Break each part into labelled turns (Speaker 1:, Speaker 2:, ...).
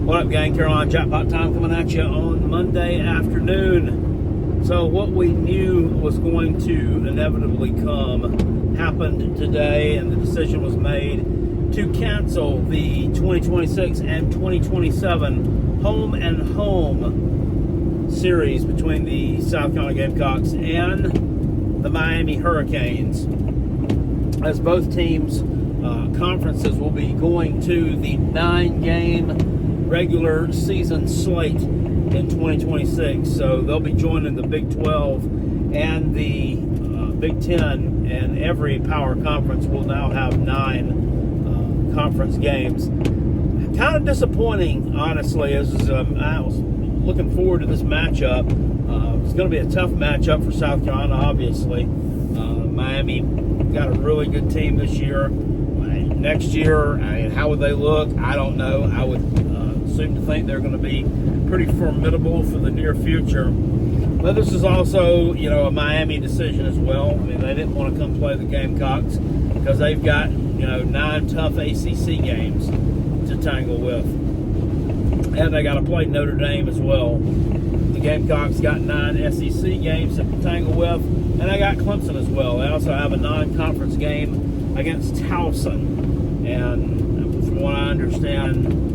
Speaker 1: What up, gang? Carolina Jackpot time coming at you on Monday afternoon. So what we knew was going to inevitably come happened today, and the decision was made to cancel the 2026 and 2027 home and home series between the South Carolina Gamecocks and the Miami Hurricanes, as both teams' conferences will be going to the 9-game regular season slate in 2026. So they'll be joining the Big 12 and the Big 10, and every power conference will now have 9 conference games. Kind of disappointing, honestly, as I was looking forward to this matchup. It's going to be a tough matchup for South Carolina, obviously. Miami got a really good team this year. Next year, how would they look? I don't know. I would assume to think they're going to be pretty formidable for the near future. But this is also, a Miami decision as well. I mean, they didn't want to come play the Gamecocks because they've got, 9 tough ACC games to tangle with. And they got to play Notre Dame as well. The Gamecocks got 9 SEC games to tangle with, and they got Clemson as well. They also have a non-conference game against Towson. And from what I understand,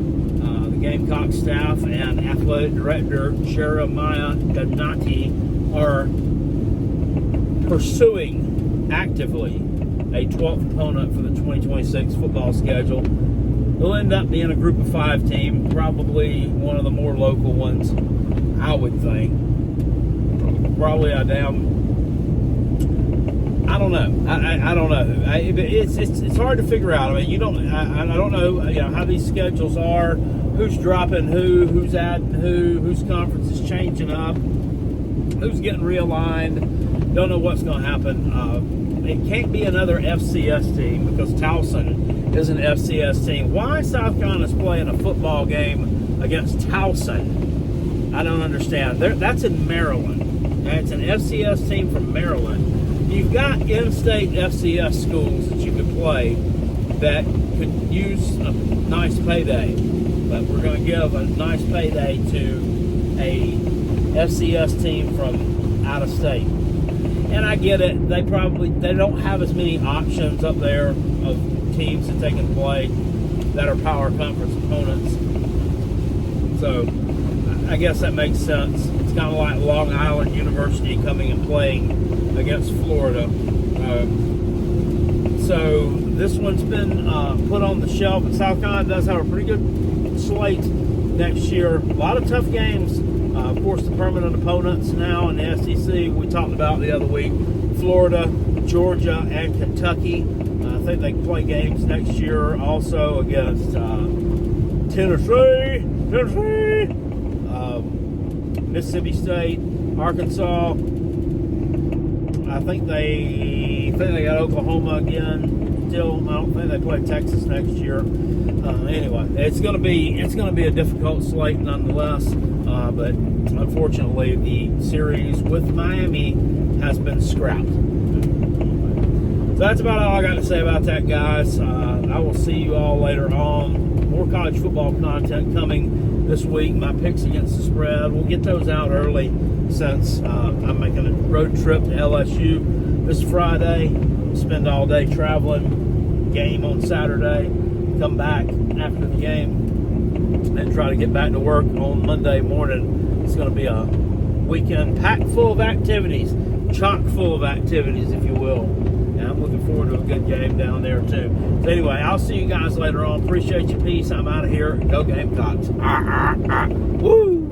Speaker 1: the Gamecock staff and athletic director Jeremiah Donati are pursuing actively a 12th opponent for the 2026 football schedule. They'll end up being a group of 5 team, probably one of the more local ones, I would think. Probably I don't know. I don't know. It's hard to figure out. I mean, I don't know. How these schedules are. Who's dropping who's adding whose conference is changing up, who's getting realigned. Don't know what's going to happen. It can't be another FCS team because Towson is an FCS team. Why South Carolina's playing a football game against Towson? I don't understand. That's in Maryland. It's an FCS team from Maryland. You've got in-state FCS schools that you could play that could use a nice payday, but we're going to give a nice payday to a FCS team from out of state. And I get it. They don't have as many options up there of teams that they can play that are power conference opponents. So I guess that makes sense. It's kind of like Long Island University coming and playing against Florida. So this one's been put on the shelf, and South Carolina does have a pretty good slate next year. A lot of tough games. Of course, the permanent opponents now in the SEC we talked about the other week: Florida, Georgia, and Kentucky. I think they play games next year also against Tennessee, Mississippi State, Arkansas. I think they got Oklahoma again. Still, I don't think they play Texas next year. Anyway, it's going to be a difficult slate nonetheless. But unfortunately, the series with Miami has been scrapped. So that's about all I got to say about that, guys. I will see you all later on. More college football content coming this week. My picks against the spread. We'll get those out early since I'm making a road trip to LSU this Friday. Spend all day traveling. Game on Saturday. Come back after the game and try to get back to work on Monday morning. It's going to be a weekend packed full of activities, chock full of activities, if you will. And I'm looking forward to a good game down there, too. So anyway, I'll see you guys later on. Appreciate your peace. I'm out of here. Go Gamecocks. Woo!